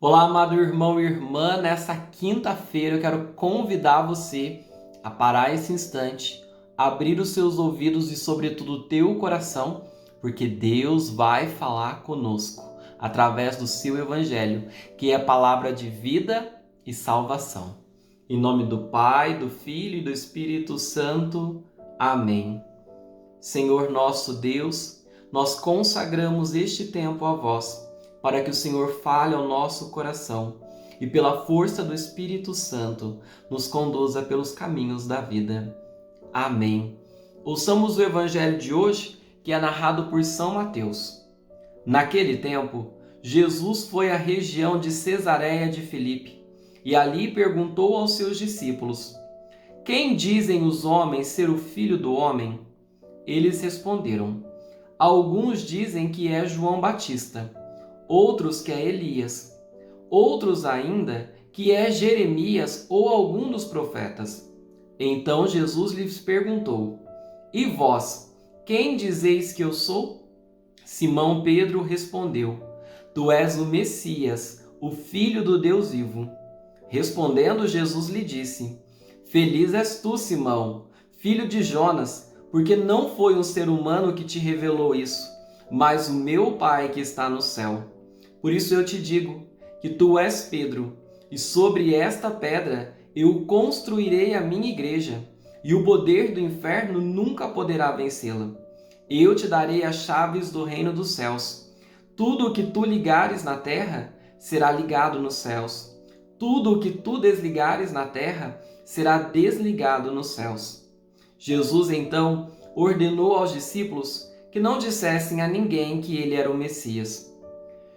Olá, amado irmão e irmã. Nessa quinta-feira eu quero convidar você a parar esse instante, abrir os seus ouvidos e, sobretudo, o teu coração, porque Deus vai falar conosco através do seu evangelho, que é a palavra de vida e salvação. Em nome do Pai, do Filho e do Espírito Santo. Amém. Senhor nosso Deus, nós consagramos este tempo a vós, para que o Senhor fale ao nosso coração e, pela força do Espírito Santo, nos conduza pelos caminhos da vida. Amém. Ouçamos o Evangelho de hoje, que é narrado por São Mateus. Naquele tempo, Jesus foi à região de Cesareia de Filipe e ali perguntou aos seus discípulos: Quem dizem os homens ser o Filho do Homem? Eles responderam: Alguns dizem que é João Batista, outros que é Elias, outros ainda que é Jeremias ou algum dos profetas. Então Jesus lhes perguntou: E vós, quem dizeis que eu sou? Simão Pedro respondeu: Tu és o Messias, o Filho do Deus vivo. Respondendo, Jesus lhe disse: Feliz és tu, Simão, filho de Jonas, porque não foi um ser humano que te revelou isso, mas o meu Pai que está no céu. Por isso eu te digo que tu és Pedro, e sobre esta pedra eu construirei a minha igreja, e o poder do inferno nunca poderá vencê-la. Eu te darei as chaves do reino dos céus. Tudo o que tu ligares na terra será ligado nos céus. Tudo o que tu desligares na terra será desligado nos céus. Jesus, então, ordenou aos discípulos que não dissessem a ninguém que ele era o Messias.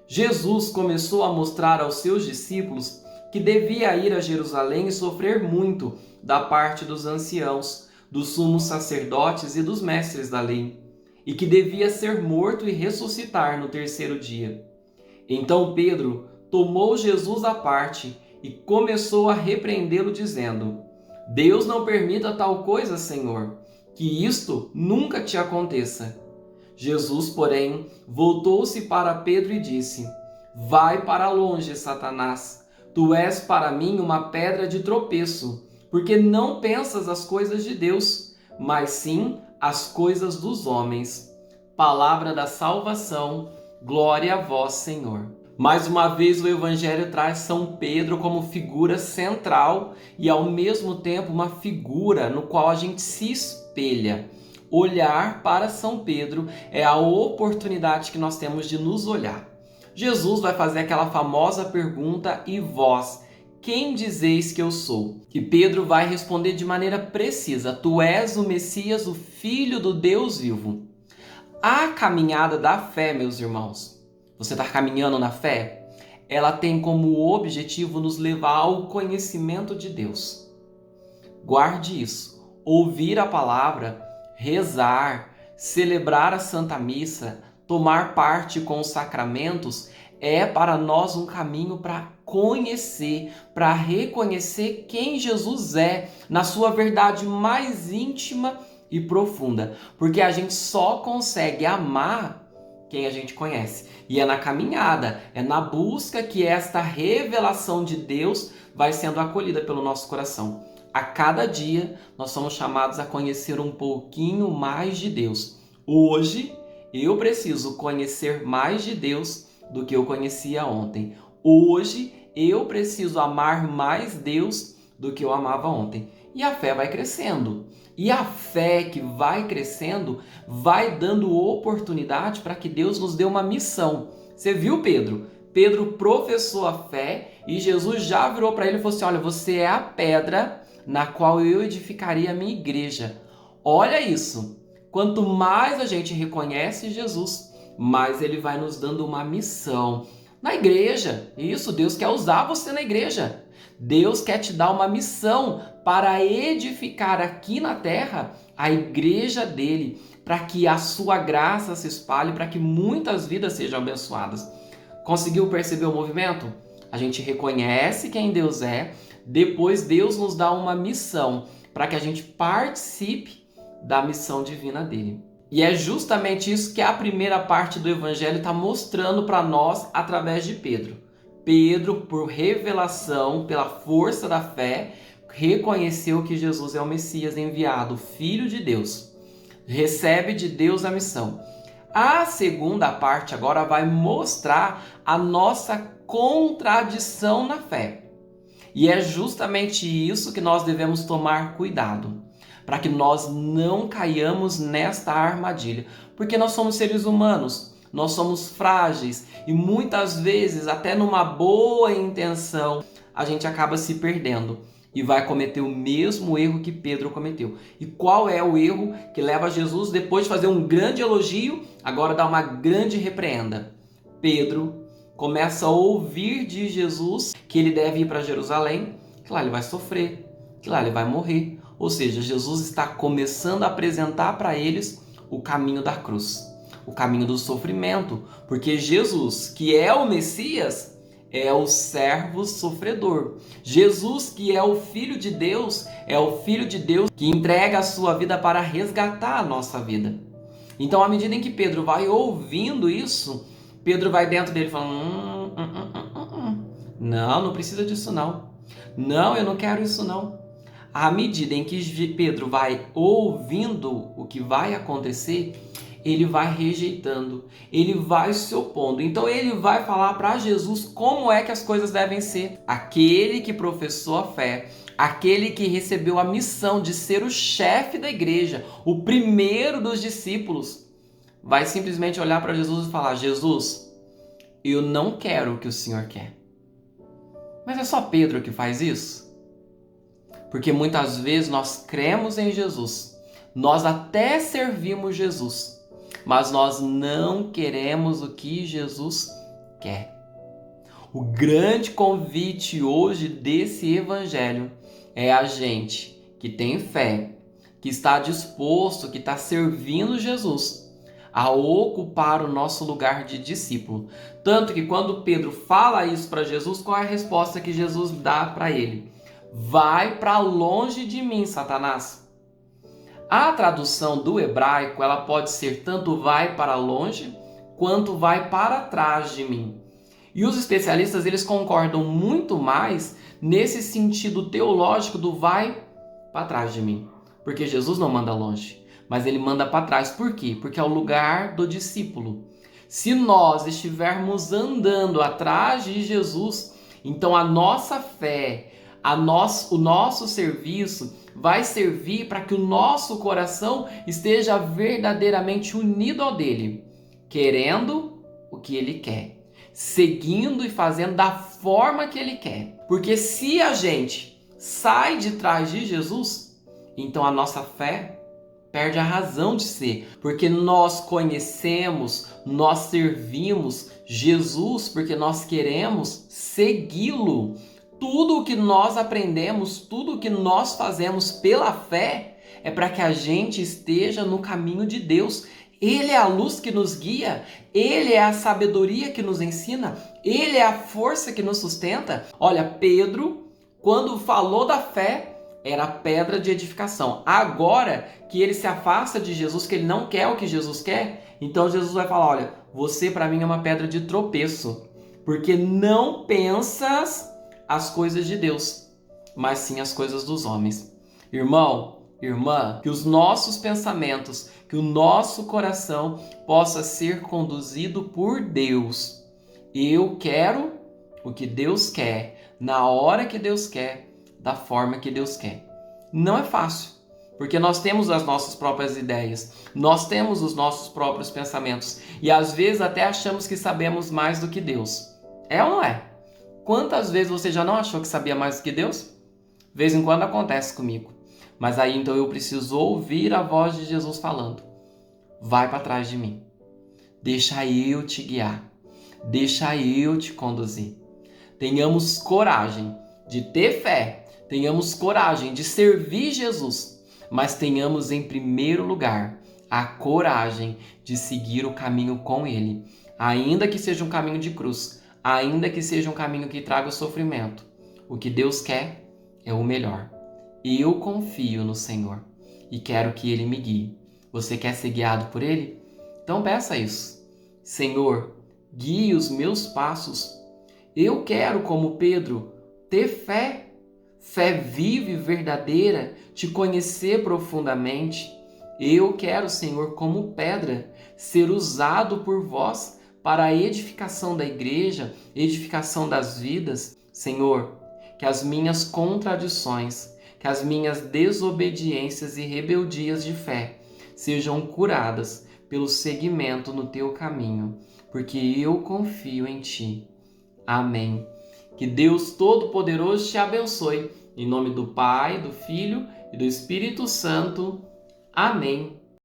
Jesus começou a mostrar aos seus discípulos que devia ir a Jerusalém e sofrer muito da parte dos anciãos, dos sumos sacerdotes e dos mestres da lei, e que devia ser morto e ressuscitar no terceiro dia. Então Pedro tomou Jesus à parte e começou a repreendê-lo, dizendo: Deus não permita tal coisa, Senhor, que isto nunca te aconteça. Jesus, porém, voltou-se para Pedro e disse: Vai para longe, Satanás. Tu és para mim uma pedra de tropeço, porque não pensas as coisas de Deus, mas sim as coisas dos homens. Palavra da salvação, glória a vós, Senhor. Mais uma vez o Evangelho traz São Pedro como figura central e ao mesmo tempo uma figura no qual a gente se espelha. Olhar para São Pedro é a oportunidade que nós temos de nos olhar. Jesus vai fazer aquela famosa pergunta: E vós, quem dizeis que eu sou? E Pedro vai responder de maneira precisa: Tu és o Messias, o Filho do Deus vivo. A caminhada da fé, meus irmãos, você está caminhando na fé? Ela tem como objetivo nos levar ao conhecimento de Deus. Guarde isso. Ouvir a palavra, rezar, celebrar a Santa Missa, tomar parte com os sacramentos é para nós um caminho para conhecer, para reconhecer quem Jesus é na sua verdade mais íntima e profunda. Porque a gente só consegue amar quem a gente conhece. E é na caminhada, é na busca que esta revelação de Deus vai sendo acolhida pelo nosso coração. A cada dia, nós somos chamados a conhecer um pouquinho mais de Deus. Hoje, eu preciso conhecer mais de Deus do que eu conhecia ontem. Hoje, eu preciso amar mais Deus do que eu amava ontem. E a fé vai crescendo. E a fé que vai crescendo vai dando oportunidade para que Deus nos dê uma missão. Você viu, Pedro? Pedro professou a fé e Jesus já virou para ele e falou assim: Olha, você é a pedra na qual eu edificaria a minha igreja. Olha isso. Quanto mais a gente reconhece Jesus, mais ele vai nos dando uma missão. Na igreja, isso, Deus quer usar você na igreja. Deus quer te dar uma missão para edificar aqui na terra a igreja dele, para que a sua graça se espalhe, para que muitas vidas sejam abençoadas. Conseguiu perceber o movimento? A gente reconhece quem Deus é, depois Deus nos dá uma missão para que a gente participe da missão divina dele. E é justamente isso que a primeira parte do Evangelho está mostrando para nós através de Pedro. Pedro, por revelação, pela força da fé, reconheceu que Jesus é o Messias enviado, o Filho de Deus. Recebe de Deus a missão. A segunda parte agora vai mostrar a nossa contradição na fé. E é justamente isso que nós devemos tomar cuidado, para que nós não caiamos nesta armadilha, porque nós somos seres humanos, nós somos frágeis e muitas vezes, até numa boa intenção, a gente acaba se perdendo e vai cometer o mesmo erro que Pedro cometeu. E qual é o erro que leva Jesus, depois de fazer um grande elogio, agora dá uma grande repreenda? Pedro começa a ouvir de Jesus que ele deve ir para Jerusalém, que lá ele vai sofrer, que lá ele vai morrer. Ou seja, Jesus está começando a apresentar para eles o caminho da cruz, o caminho do sofrimento, porque Jesus, que é o Messias, é o servo sofredor. Jesus, que é o Filho de Deus, é o Filho de Deus que entrega a sua vida para resgatar a nossa vida. Então, à medida em que Pedro vai ouvindo isso, Pedro vai dentro dele falando, não precisa disso não. Não, eu não quero isso não. À medida em que Pedro vai ouvindo o que vai acontecer, ele vai rejeitando, ele vai se opondo. Então ele vai falar para Jesus como é que as coisas devem ser. Aquele que professou a fé, aquele que recebeu a missão de ser o chefe da igreja, o primeiro dos discípulos, vai simplesmente olhar para Jesus e falar: Jesus, eu não quero o que o Senhor quer. Mas é só Pedro que faz isso? Porque muitas vezes nós cremos em Jesus, nós até servimos Jesus, mas nós não queremos o que Jesus quer. O grande convite hoje desse evangelho é a gente que tem fé, que está disposto, que está servindo Jesus, a ocupar o nosso lugar de discípulo. Tanto que quando Pedro fala isso para Jesus, qual é a resposta que Jesus dá para ele? Vai para longe de mim, Satanás. A tradução do hebraico, ela pode ser tanto vai para longe, quanto vai para trás de mim. E os especialistas, eles concordam muito mais nesse sentido teológico do vai para trás de mim. Porque Jesus não manda longe, mas ele manda para trás. Por quê? Porque é o lugar do discípulo. Se nós estivermos andando atrás de Jesus, então a nossa fé, o nosso serviço vai servir para que o nosso coração esteja verdadeiramente unido ao dele, querendo o que ele quer, seguindo e fazendo da forma que ele quer. Porque se a gente sai de trás de Jesus, então a nossa fé perde a razão de ser, porque nós conhecemos, nós servimos Jesus porque nós queremos segui-lo. Tudo o que nós aprendemos, tudo o que nós fazemos pela fé é para que a gente esteja no caminho de Deus. Ele é a luz que nos guia, Ele é a sabedoria que nos ensina, Ele é a força que nos sustenta. Olha, Pedro, quando falou da fé, era pedra de edificação. Agora que ele se afasta de Jesus, que ele não quer o que Jesus quer, então Jesus vai falar: olha, você para mim é uma pedra de tropeço, porque não pensas as coisas de Deus, mas sim as coisas dos homens. Irmão, irmã, que os nossos pensamentos, que o nosso coração possa ser conduzido por Deus. Eu quero o que Deus quer, na hora que Deus quer, da forma que Deus quer. Não é fácil, porque nós temos as nossas próprias ideias, nós temos os nossos próprios pensamentos e às vezes até achamos que sabemos mais do que Deus. É ou não é? Quantas vezes você já não achou que sabia mais do que Deus? De vez em quando acontece comigo. Mas aí então eu preciso ouvir a voz de Jesus falando: vai para trás de mim. Deixa eu te guiar. Deixa eu te conduzir. Tenhamos coragem de ter fé. Tenhamos coragem de servir Jesus. Mas tenhamos em primeiro lugar a coragem de seguir o caminho com Ele. Ainda que seja um caminho de cruz. Ainda que seja um caminho que traga o sofrimento, o que Deus quer é o melhor. Eu confio no Senhor e quero que Ele me guie. Você quer ser guiado por Ele? Então peça isso. Senhor, guie os meus passos. Eu quero, como Pedro, ter fé, fé viva e verdadeira, te conhecer profundamente. Eu quero, Senhor, como pedra, ser usado por vós para a edificação da igreja, edificação das vidas. Senhor, que as minhas contradições, que as minhas desobediências e rebeldias de fé sejam curadas pelo seguimento no teu caminho, porque eu confio em ti. Amém. Que Deus Todo-Poderoso te abençoe. Em nome do Pai, do Filho e do Espírito Santo. Amém.